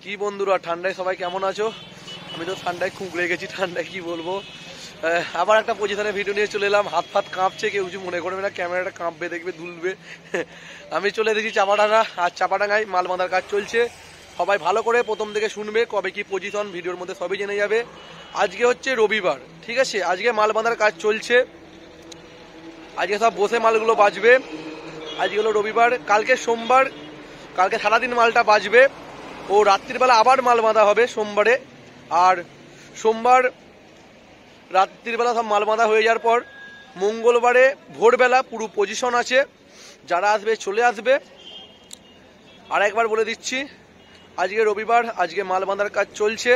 কি বন্ধুরা ঠান্ডায় সবাই কেমন আছো? আমি তো ঠান্ডায় খুব লেগেছি, ঠান্ডায় কি বলবো। আবার একটা পজিশনে ভিডিও নিয়ে চলে এলাম। হাত ফাত কাঁপছে, কেউ কিছু মনে করবে না, ক্যামেরাটা কাঁপবে, দেখবে দুলবে। আমি চলে এসেছি চাপাডাঙ্গা, আর চাপাডাঙ্গায় মাল বাঁধার কাজ চলছে। সবাই ভালো করে প্রথম থেকে শুনবে, কবে কি পজিশন ভিডিওর মধ্যে সবই জেনে যাবে। আজকে হচ্ছে রবিবার, ঠিক আছে? আজকে মাল বাঁধার কাজ চলছে, আজকে সব বসে মালগুলো বাজবে। আজকে হলো রবিবার, কালকে সোমবার, কালকে সারাদিন মালটা বাজবে। ও রাত্রিবেলা আবার মাল বাঁধা হবে সোমবারে। আর সোমবার রাত্রিবেলা সব মাল বাঁধা হয়ে যাওয়ার পর মঙ্গলবারে ভোরবেলা পুরো পজিশন আছে, যারা আসবে চলে আসবে। আর একবার বলে দিচ্ছি, আজকে রবিবার, আজকে মাল বাঁধার কাজ চলছে।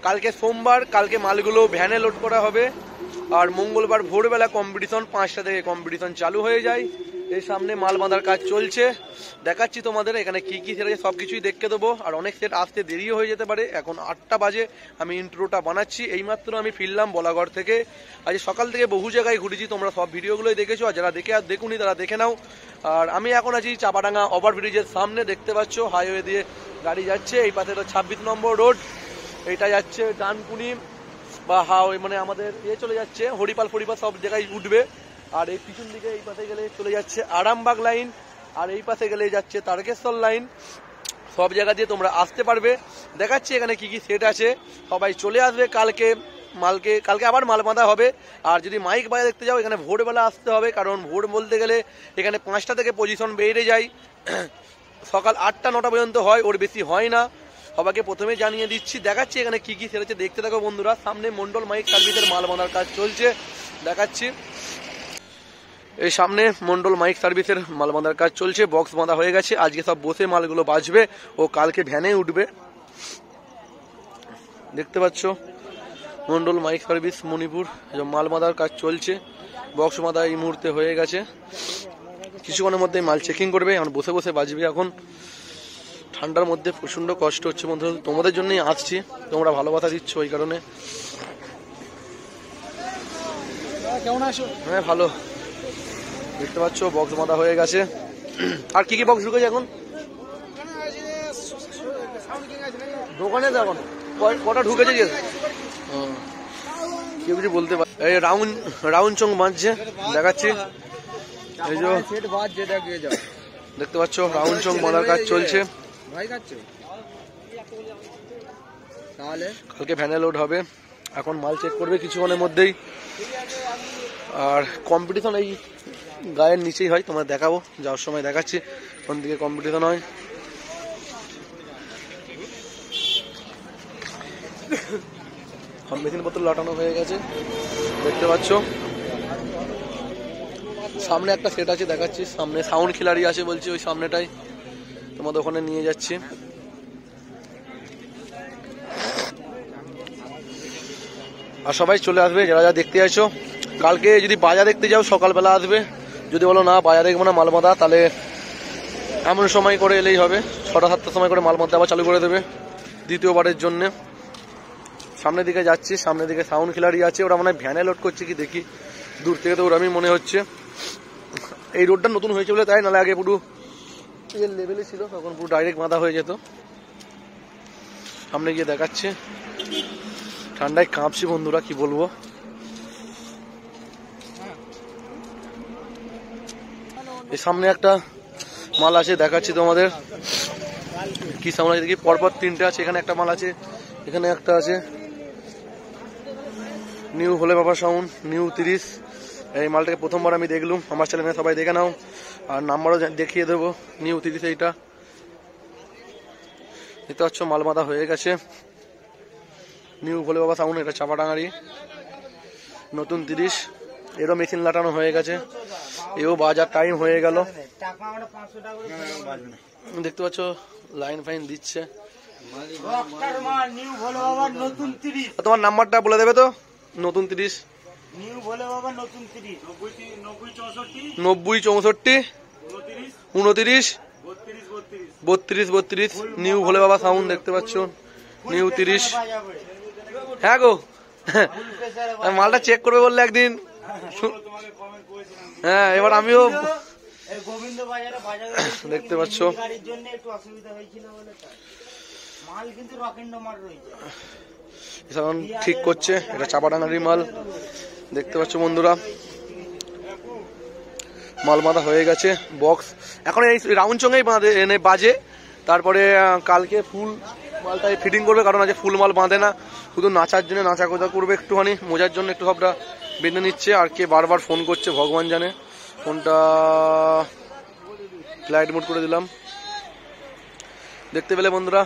কালকে সোমবার, কালকে মালগুলো ভ্যানে লোড করা হবে। আর মঙ্গলবার ভোরবেলা কম্পিটিশন, 5টা থেকে কম্পিটিশন চালু হয়ে যায়। এই সামনে মাল বাঁধার কাজ চলছে, দেখাচ্ছি তোমাদের এখানে কি কি সেটা সব কিছুই দেখতে দেবো। আর অনেক সেট আসতে দেরিও হয়ে যেতে পারে। এখন 8টা বাজে, আমি ইন্ট্রোটা বানাচ্ছি। এইমাত্র আমি ফিরলাম বলাগড় থেকে। আজ সকাল থেকে বহু জায়গায় ঘুরেছি, তোমরা সব ভিডিওগুলোই দেখেছো। আর যারা দেখুনি তারা দেখে নাও। আর আমি এখন আছি চাপাডাঙ্গা ওভারব্রিজের সামনে, দেখতে পাচ্ছ হাইওয়ে দিয়ে গাড়ি যাচ্ছে। এই পাশে 26 নম্বর রোড, এইটা যাচ্ছে ডানকুনি বা হাওয়ে, মানে আমাদের চলে যাচ্ছে হরিপাল ফরিপাল, সব জায়গায় উঠবে। আর এই পিছন দিকে এই পাশে গেলে চলে যাচ্ছে আরামবাগ লাইন, আর এই পাশে গেলে যাচ্ছে তারকেশ্বর লাইন। সব জায়গা দিয়ে তোমরা আসতে পারবে। দেখাচ্ছি এখানে কি কি সেট আছে, সবাই চলে আসবে। কালকে আবার মাল বাঁধা হবে। আর যদি মাইক বাজা দেখতে যাও, এখানে ভোরবেলা আসতে হবে, কারণ ভোর বলতে গেলে এখানে 5টা থেকে পজিশন বেড়ে যায়। সকাল 8টা-9টা পর্যন্ত হয়, ওর বেশি হয় না। সবাইকে প্রথমে জানিয়ে দিচ্ছি। দেখাচ্ছি এখানে কি কি সেট আছে, দেখতে থাকো বন্ধুরা। সামনে মন্ডল মাইক সার্ভিসের মাল বাঁধার কাজ চলছে, দেখাচ্ছি। এই সামনে মন্ডল মাইক সার্ভিসের মাল বাঁধার কাজ চলছে, বক্স বাঁধা হয়ে গেছে। আজকে সব বসে মালগুলো বাজবে ও কালকে ভ্যানে উঠবে। দেখতে পাচ্ছ মন্ডল মাইক সার্ভিস মণিপুর, মাল বাঁধার কাজ চলছে। বক্স বাঁধা এই মুহূর্তে হয়ে গেছে, কিছুক্ষণের মধ্যে মাল চেকিং করবে। এখন বসে বসে বাজবে। এখন ঠান্ডার মধ্যে প্রচন্ড কষ্ট হচ্ছে বন্ধুরা, তোমাদের জন্যই আসছি, তোমরা ভালোবাসা দিচ্ছ ওই কারণে। কেমন আছো? হ্যাঁ ভালো। দেখতে পাচ্ছ বক্স বাঁধা হয়ে গেছে। আর কি কি বক্স ঢুকেছে এখন দোকানে? এখন কটা ঢুকেছে? কেউ কিছু বলতে পারে। এই রাউন্ড চং বাঁধছে, দেখাচ্ছি। এই যে দেখতে পাচ্ছ রাউন্ড চং বাঁধার কাজ চলছে। কালকে ভ্যানে লোড হবে। এখন মাল চেক করবে কিছুক্ষণের মধ্যেই। আর কম্পিটিশন এই গায়ের নিচেই হয়, তোমার দেখাবো যাওয়ার সময়, দেখাচ্ছি কোন দিকে কম্পিটিশন হয়। মেশিন পত্র লাটানো হয়ে গেছে, দেখতে পাচ্ছ। সামনে একটা সেট আছে, দেখাচ্ছি। সামনে সাউন্ড খিলাড়ি আছে বলছি, ওই সামনেটাই তোমাদের ওখানে নিয়ে যাচ্ছি। আর সবাই চলে আসবে যারা যা দেখতে আছো। কালকে যদি বাজার দেখতে যাও সকালবেলা আসবে। যদি বলো না বাজার দেখবো না মাল বাঁধা, তাহলে এমন সময় করে এলেই হবে। 6টা-7টার সময় করে মাল বাঁধা আবার চালু করে দেবে দ্বিতীয়বারের জন্য। সামনের দিকে যাচ্ছি, সামনের দিকে সাউন্ড খিলাড়ি আছে, ওরা মনে হয় ভ্যানে লোড করছে কি দেখি, দূর থেকে তো ওরমই মনে হচ্ছে। এই রোডটা নতুন হয়েছে বলে তাই, নাহলে আগে পুরো লেভেলে ছিল, তখন পুরো ডাইরেক্ট বাঁধা হয়ে যেত। সামনে গিয়ে দেখাচ্ছে। ঠান্ডায় কাঁপছি বন্ধুরা, কি বলবো। এই সামনে একটা মাল আছে, দেখাচ্ছি তোমাদের। কি সাউন্ড আছে দেখি, পরপর 3টে আছে। এখানে একটা মাল আছে, এখানে একটা আছে। নিউ ভোলে বাবা সাউন্ড, নিউ 30। এই মালটাকে প্রথমবার আমি দেখলাম, আমার চ্যানেলে সবাই দেখে নাও। আর নাম্বারও দেখিয়ে দেবো, নিউ 30 এইটা। দেখতে পাচ্ছ মাল বাঁধা হয়ে গেছে। নিউ ভোলে বাবা সাউন্ড, এটা চাপাডাঙ্গারি নতুন 30। এরও মেশিন লাটানো হয়ে গেছে, এও বাজার টাইম হয়ে গেল। দেখতে পাচ্ছ লাইন ফাইন দিচ্ছে। তোমার নাম্বারটা বলে দেবে তো? নতুন 30 90 64 29 32 32। নিউ ভোলে বাবা সাউন্ড, দেখতে পাচ্ছ নিউ 30। হ্যাঁ গো, মালটা চেক করবে বললে একদিন। হ্যাঁ এবার আমিও দেখতে পাচ্ছ এখন ঠিক করছে, এটা চাপাডাঙ্গারি মাল। দেখতে পাচ্ছ বন্ধুরা, মাল বাঁধা হয়ে গেছে। বক্স এখন এই রাউন্ড চঙেই বাজে। তারপরে কালকে ফুল মালটা ফিটিং করবে, কারণ আজ ফুল মাল বাঁধে না, শুধু নাচার জন্য নাচা কোচা করবে, একটুখানি মজার জন্য একটু সবটা বেঁধে নিচ্ছে। আর কে বারবার ফোন করছে ভগবান জানে। ফোনটা ফ্লাইট মোড করে দিলাম। দেখতে পেলে বন্ধুরা,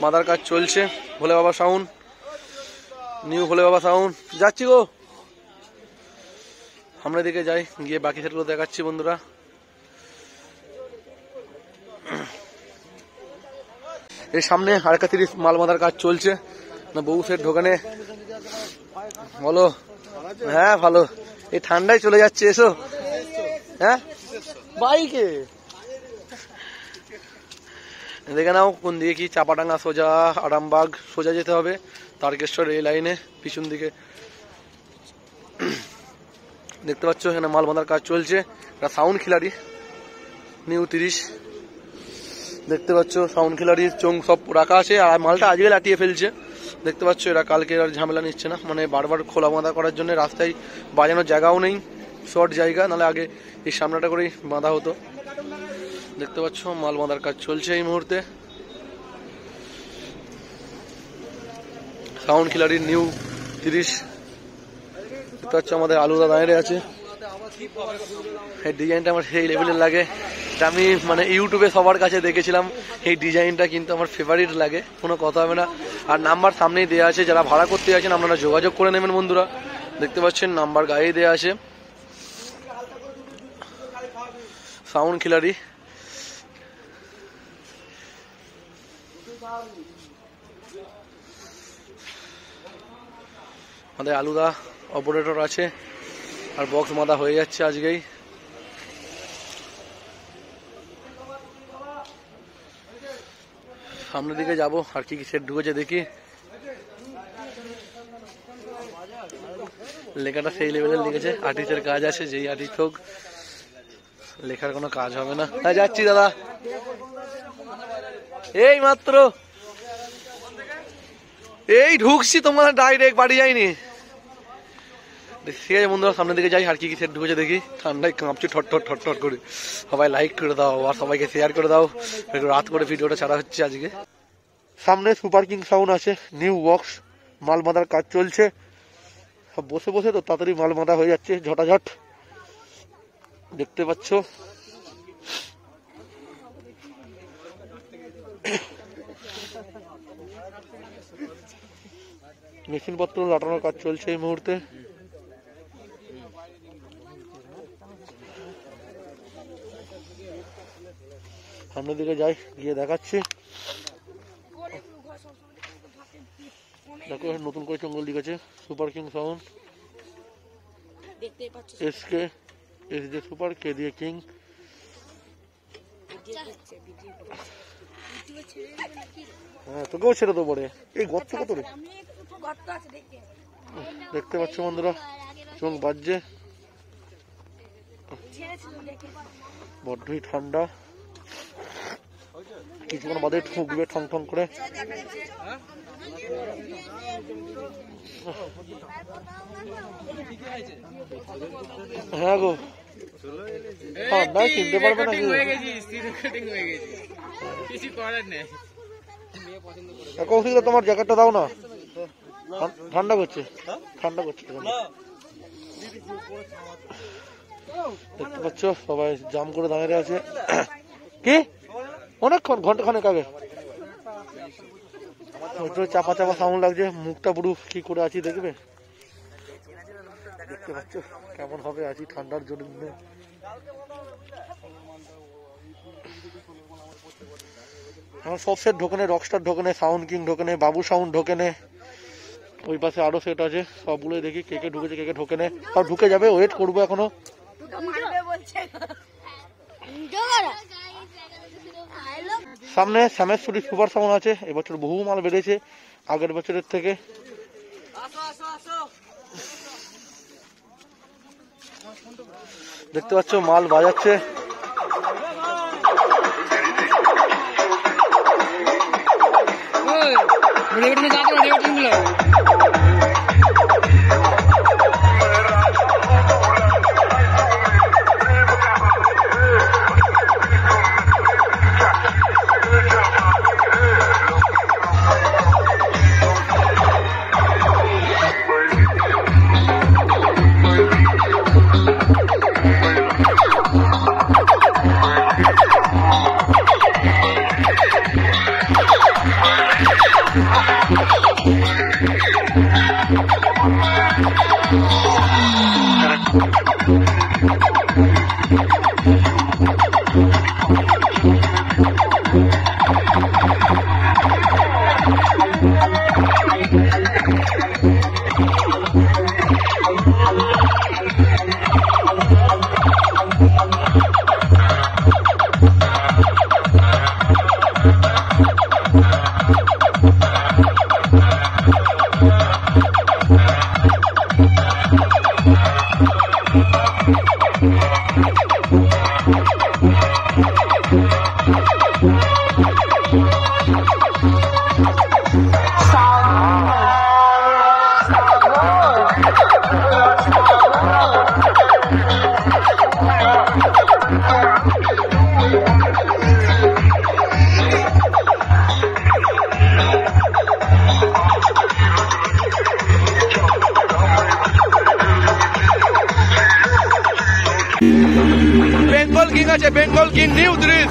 বাঁধার কাজ চলছে। ভোলে বাবা সাউন্ড, নিউ ভোলে বাবা সাউন্ড। যাচ্ছি গো, আমরা দিকে যাই, গিয়ে বাকি সেটগুলো দেখাচ্ছি বন্ধুরা। এর সামনে আরেকটা 30 মাল বাঁধার কাজ চলছে। না বউ সেট ঢোকানে বলো। হ্যাঁ ভালো, এই ঠান্ডায় চলে যাচ্ছে। এসো। হ্যাঁ বাইকে দেখে নাও কোন দিকে কি, চাপাডাঙ্গা সোজা আরামবাগ সোজা যেতে হবে, তারকেশ্বর এই লাইনে পিছন দিকে। দেখতে পাচ্ছ এখানে মাল বাঁধার কাজ চলছে। এটা সাউন্ড খিলাড়ি নিউ 30। দেখতে পাচ্ছ সাউন্ড খিলাড়ির চোং সব রাখা আছে, আর মালটা আজকে লাটিয়ে ফেলছে। দেখতে পাচ্ছ এরা কালকে আর ঝামেলা নিচ্ছে না, মানে বারবার খোলা বাঁধা করার জন্য। রাস্তায় বাজানোর জায়গাও নেই, শর্ট জায়গা, নাহলে আগে এই সামনাটা করেই বাঁধা হতো। দেখতে পাচ্ছ মাল বাঁধার কাজ চলছে এই মুহূর্তে। সাউন্ড খিলাড়ির নিউ 30। দেখতে পাচ্ছ আমাদের আলুদা দাঁড়িয়ে আছে। এই ডিজাইনটা আমার সেই লেভেলের লাগে, আমি মানে ইউটিউবে সবার কাছে দেখেছিলাম। এই ডিজাইনটা কিন্তু আমার ফেভারিট লাগে, কোনো কথা হবে না। আর নাম্বার সামনেই দেওয়া আছে, যারা ভাড়া করতে আছেন আপনারা যোগাযোগ করে নেবেন বন্ধুরা। দেখতে পাচ্ছেন নাম্বার গায়ে দেওয়া আছে। সাউন্ড খিলাড়ি আমাদের আলুদা অপারেটর আছে, আর বক্স বাঁধা হয়ে যাচ্ছে আজকেই। সামনের দিকে যাব, আর কি কি সেট ঢুকেছে দেখি। লেখাটা সেই লেভেলের লিখেছে, আর্টিস্টের কাজ আছে, যেই আর্টিস্ট হোক লেখার কোনো কাজ হবে না। হ্যাঁ যাচ্ছি দাদা, এই মাত্র এই ঢুকছি, তোমার ডাইরেক্ট বাড়ি যাইনি। ঠিক আছে বন্ধুরা, সামনের দিকে যাই, আর কি কি সেট ঢুকেছে দেখি। ঠান্ডায় কাঁপছি ঠট ঠট ঠট ঠট করে। সবাই লাইক করে দাও, আর সবাইকে শেয়ার করে দাও। একটু রাত করে ভিডিওটা ছাড়া হচ্ছে আজকে। সামনে সুপার কিং সাউন্ড আছে, নিউ বক্স, মাল বাঁধার কাজ চলছে। সব বসে বসে তো তাড়াতাড়ি মাল বাঁধা হয়ে যাচ্ছে ঝটাঝট। দেখতে পাচ্ছ মেশিনপত্র লাটানোর কাজ চলছে এই মুহূর্তে। সামনের দিকে যাই, গিয়ে দেখাচ্ছি। দেখো নতুন করে চঙ্গল লিখেছে, super king sound, SK S দিয়ে সুপার, কে দিয়ে কিং। হ্যাঁ তোকেও ছেড়ে তো পরে, এই গর্ত কত রে। দেখতে পাচ্ছ বন্ধুরা, চোখ বাজছে, বড্ডই ঠান্ডা। কিছুক্ষণ বাদে ঠুকবে ঠং ঠং করে। হ্যাঁ গো, ঠান্ডায় কিনতে পারবে না। কৌশিক তোমার জ্যাকেটটা দাও না, ঠান্ডা করছে, ঠান্ডা করছে। দেখতে পাচ্ছ সবাই জাম করে দাঁড়িয়ে আছে। কি অনেকক্ষণ, ঘন্টাখানেক আগে। চাপা চাপা সাউন্ড লাগছে, মুখটা পুরো কি করে আছি দেখবে। দেখতে পাচ্ছ কেমন হবে আছি ঠান্ডার জন্য। আমার সব সেট ঢোকেনে, রকস্টার ঢোকেনে, সাউন্ড কিং ঢোকেনে, বাবু সাউন্ড ঢোকেনে, ওই পাশে আরো সেট আছে, সবগুলোই দেখি কে কে ঢুকেছে কে কে ঢোকেনে। সব ঢুকে যাবে, ওয়েট করবো এখনো। সামনে শ্যামেশ্বরী সুপার সাউন্ড আছে, এবছর বহু মাল বেড়েছে আগের বছরের থেকে। দেখতে পাচ্ছ মাল বাজাচ্ছে। বেঙ্গল কিং আছে, বেঙ্গল কিং নিউ দৃশ।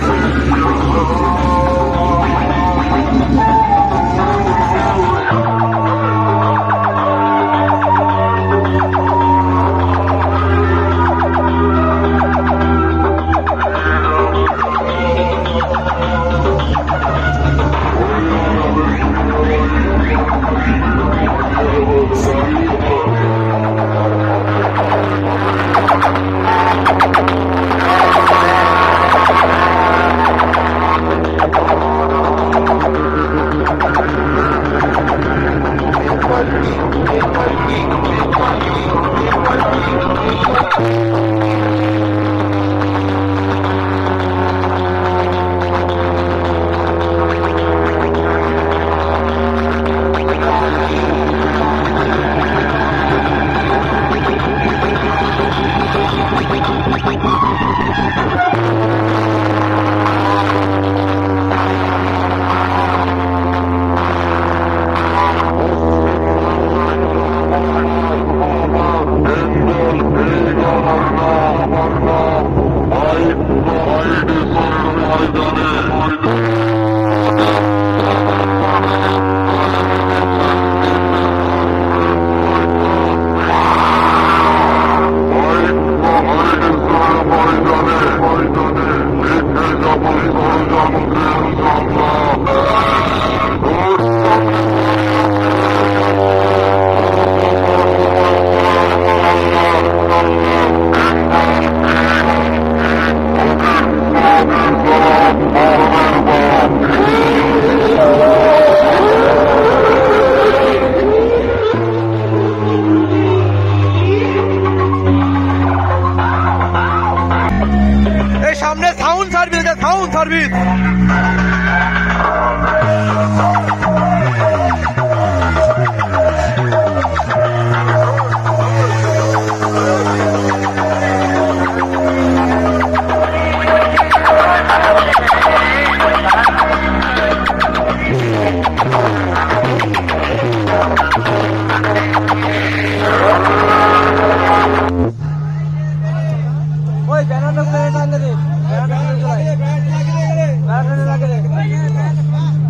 সামনে সাউন্ড সার্ভিস, সাউন্ড সার্ভিস।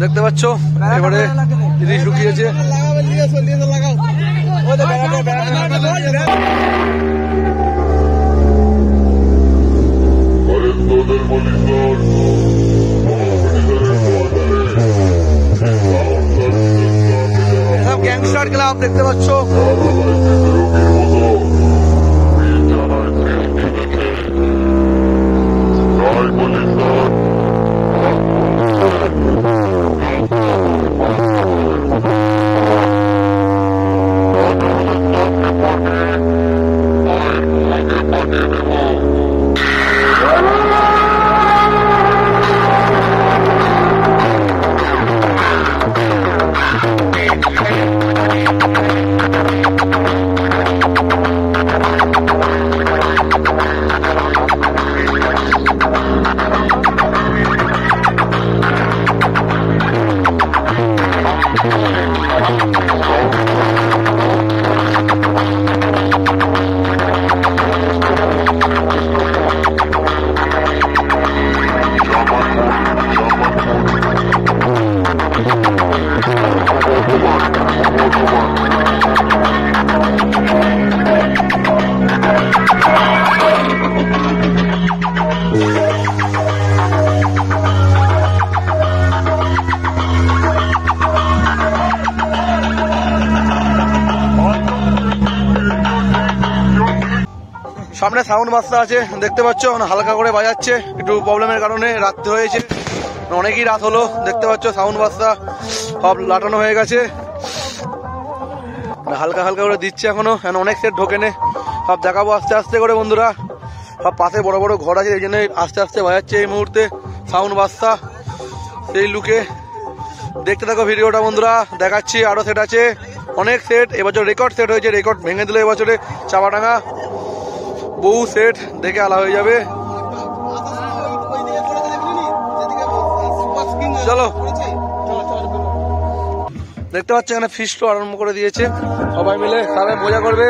দেখতে পাচ্ছ এবারে জিনিস ঢুকিয়েছে। সব গ্যাংস্টার ক্লাব দেখতে পাচ্ছ। সামনে সাউন্ড বাজতে আছে দেখতে পাচ্ছ, হালকা করে বাজাচ্ছে, একটু প্রবলেমের কারণে রাত্রে হয়েছে, অনেকই রাত হলো। দেখতে পাচ্ছ সাউন্ড বাজটা সব লাটানো হয়ে গেছে, হালকা হালকা করে দিচ্ছে এখনো, অনেক সেট ঢোকেনে, সব দেখাবো আস্তে আস্তে করে বন্ধুরা। সব পাশে বড় বড় ঘর আছে, এই জন্য আস্তে আস্তে বাজাচ্ছে এই মুহূর্তে সাউন্ড বাজটা। সেই লুকে দেখতে থাকো ভিডিওটা বন্ধুরা, দেখাচ্ছি আরো সেট আছে, অনেক সেট। এবছর রেকর্ড সেট হয়েছে, রেকর্ড ভেঙে দিল এবছরে চাপাডাঙ্গা, বহু সেট দেখে আলা হয়ে যাবে। চলো দেখতে পাচ্ছ এখানে ফিস্ট আরম্ভ করে দিয়েছে, সবাই মিলে সবাই মজা করবে।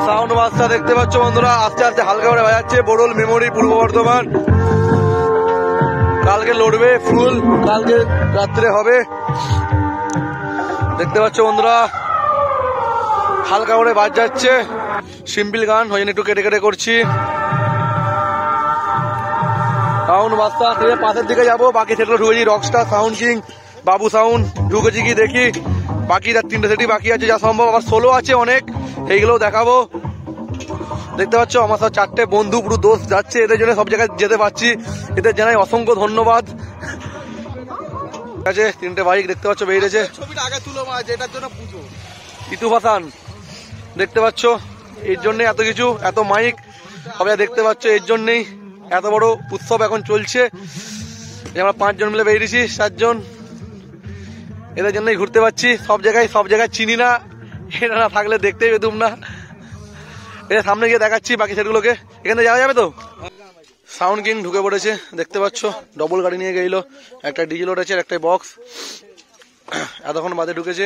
সাউন্ড বাজটা দেখতে পাচ্ছ বন্ধুরা, আস্তে আস্তে হালকা করে বাজাচ্ছে। বোরল মেমোরি পূর্ব বর্ধমান, কালকে লড়বে ফুল, কালকে রাত্রে হবে। দেখতে পাচ্ছ বন্ধুরা হালকা করে বাজ যাচ্ছে, সিম্পল গান ওই জন্য একটু কেটে কেটে করছি। সাউন্ড বাজটা পাশের দিকে যাবো, বাকি সেটগুলো ঢুকেছি, রকস্টার, সাউন্ড কিং, বাবু সাউন্ড ঢুকেছি কি দেখি। বাকি 3টে সেটই বাকি আছে যা সম্ভব, আবার সোলো আছে অনেক, এইগুলোও দেখাবো। দেখতে পাচ্ছ আমার সব 4টে বন্ধু পুরো দোষ যাচ্ছে, এদের জন্য সব জায়গায় যেতে পারছি, এদের জানাই অসংখ্য ধন্যবাদ। ঠিক আছে, 3টে বাইক দেখতে পাচ্ছ বেরিয়েছে, ইতুফাসান দেখতে পাচ্ছ, এর জন্য এত কিছু, এত মাইক সবাই দেখতে পাচ্ছ, এর জন্যই এত বড় উৎসব এখন চলছে। আমরা 5 জন মিলে বেরিয়েছি, 7 জন, এদের জন্যই ঘুরতে পারছি সব জায়গায় চিনি না, এটা না থাকলে দেখতেই পেতুম না। এর সামনে গিয়ে দেখাচ্ছি বাকি সেটগুলোকে, এখানে যাওয়া যাবে তো। সাউন্ড কিং ঢুকে পড়েছে দেখতে পাচ্ছ, ডবল গাড়ি নিয়ে গেল, একটা ডিজেল উঠেছে, একটা বক্স এতক্ষণ বাদে ঢুকেছে।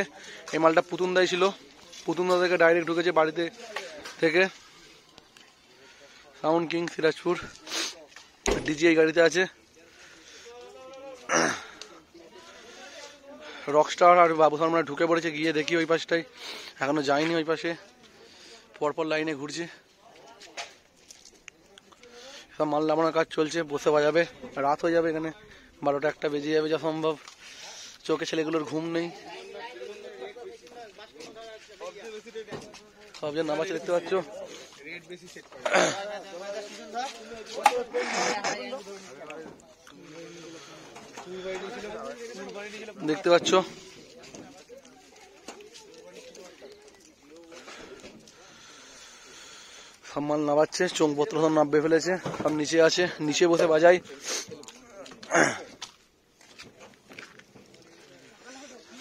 এই মালটা পুতুনদাই ছিল, পুতুনদা থেকে ডাইরেক্ট ঢুকেছে বাড়িতে থেকে। সাউন্ড কিং সিরাজপুর, ডিজি এই গাড়িতে আছে। রকস্টার আর বাবু শর্মা ঢুকে পড়েছে, গিয়ে দেখি ওই পাশটাই, এখনো যাইনি ওই পাশে, পরপর লাইনে ঘুরছি। সব মাল নামানোর কাজ চলছে, বসে বাজাবে, রাত হয়ে যাবে এখানে, 12টা 1টা বেজে যাবে যা সম্ভব, চোখে ছেলেগুলোর ঘুম নেই। সব যে নামাচ্ছে দেখতে পাচ্ছ, দেখতে পাচ্ছ সব মাল নামাচ্ছে, চোখপত্র সব নাববে ফেলেছে, সব নিচে আছে, নিচে বসে বাজাই।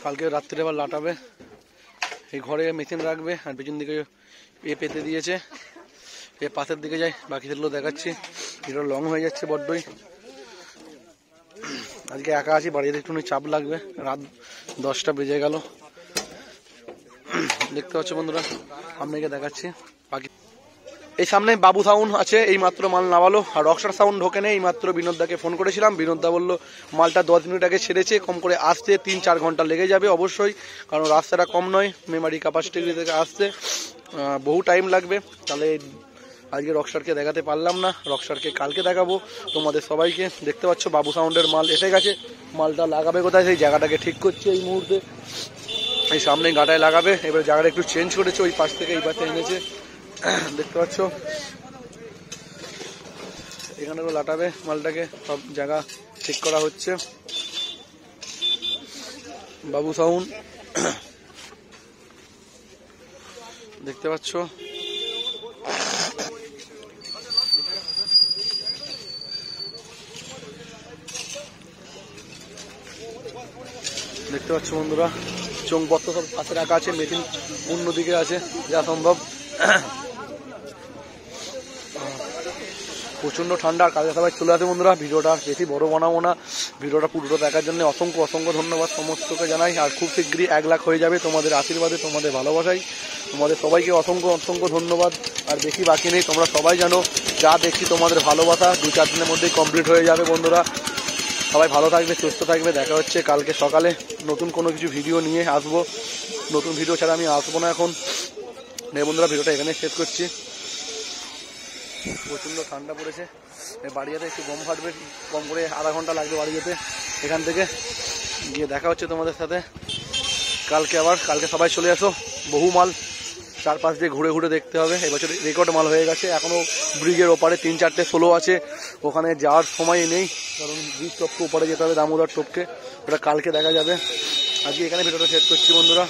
কালকে রাত্রে আবার লাটাবে, এই ঘরে মেশিন রাখবে, আর পেছন দিকে পেতে দিয়েছে। এ পাশের দিকে যাই, বাকি সেগুলো দেখাচ্ছি, এটা লং হয়ে যাচ্ছে বড্ডই। আজকে একা আছি, বাড়িতে একটু চাপ লাগবে, রাত 10টা বেজে গেল। দেখতে পাচ্ছ বন্ধুরা, আপনাকে দেখাচ্ছি বাকি। এই সামনে বাবু সাউন্ড আছে, এই মাত্র মাল নামালো, আর রকস্টার সাউন্ড ঢোকে নেই। এই মাত্র বিনোদদাকে ফোন করেছিলাম, বিনোদদা বললো মালটা 10 মিনিট আগে ছেড়েছে, কম করে আসতে 3-4 ঘন্টা লেগে যাবে অবশ্যই, কারণ রাস্তাটা কম নয়, মেমারি ক্যাপাসিটি থেকে আসতে বহু টাইম লাগবে। তাহলে আজকে রকস্টারকে দেখাতে পারলাম না, রকস্টারকে কালকে দেখাবো তোমাদের সবাইকে। দেখতে পাচ্ছ বাবু সাউন্ডের মাল এসে গেছে, মালটা লাগাবে কোথায় সেই জায়গাটাকে ঠিক করছে এই মুহূর্তে, এই সামনে গাটায় লাগাবে। এবার জায়গাটা একটু চেঞ্জ করেছে, ওই পাশ থেকে এই পাশে এনেছে, দেখতে পাচ্ছ এখানে লাটাবে মালটাকে, সব জায়গা ঠিক করা হচ্ছে। বাবু সাউন্ড দেখতে পাচ্ছ, দেখতে পাচ্ছ বন্ধুরা, চোখপত্র সব পাশে রাখা আছে, মেশিন অন্যদিকে আছে যা সম্ভব। প্রচন্ড ঠান্ডা, কালকে সবাই চলে আসে বন্ধুরা। ভিডিওটা বেশি বড় বানাবো না, ভিডিওটা পুরোটা দেখার জন্য অসংখ্য ধন্যবাদ সমস্তকে জানাই। আর খুব শীঘ্রই 1 লাখ হয়ে যাবে তোমাদের আশীর্বাদে, তোমাদের ভালোবাসাই, তোমাদের সবাইকে অসংখ্য ধন্যবাদ। আর বেশি বাকি নেই, তোমরা সবাই জানো, যা দেখছি তোমাদের ভালোবাসা 2-4 দিনের মধ্যেই কমপ্লিট হয়ে যাবে বন্ধুরা। সবাই ভালো থাকবে, সুস্থ থাকবে। দেখা হচ্ছে কালকে সকালে নতুন কোনো কিছু ভিডিও নিয়ে আসবো। নতুন ভিডিও ছাড়া আমি আসবো না এখন। বন্ধুরা ভিডিওটা এখানে শেষ করছি। প্রচণ্ড ঠান্ডা পড়েছে, বাড়ি যেতে একটু গম ফাটবে, কম করে আধা ঘন্টা লাগবে বাড়ি যেতে এখান থেকে। গিয়ে দেখা হচ্ছে তোমাদের সাথে কালকে আবার। কালকে সবাই চলে আসো, বহু মাল চারপাশ দিয়ে ঘুরে ঘুরে দেখতে হবে। এবছর রেকর্ড মাল হয়ে গেছে, এখনও ব্রিজের ওপারে 3-4টে সোলো আছে, ওখানে যাওয়ার সময় নেই, কারণ ব্রিজ টপকে ওপারে যেতে হবে, দামোদর টপকে। ওটা কালকে দেখা যাবে। আজকে এখানে ভিডিওটা শেষ করছি বন্ধুরা।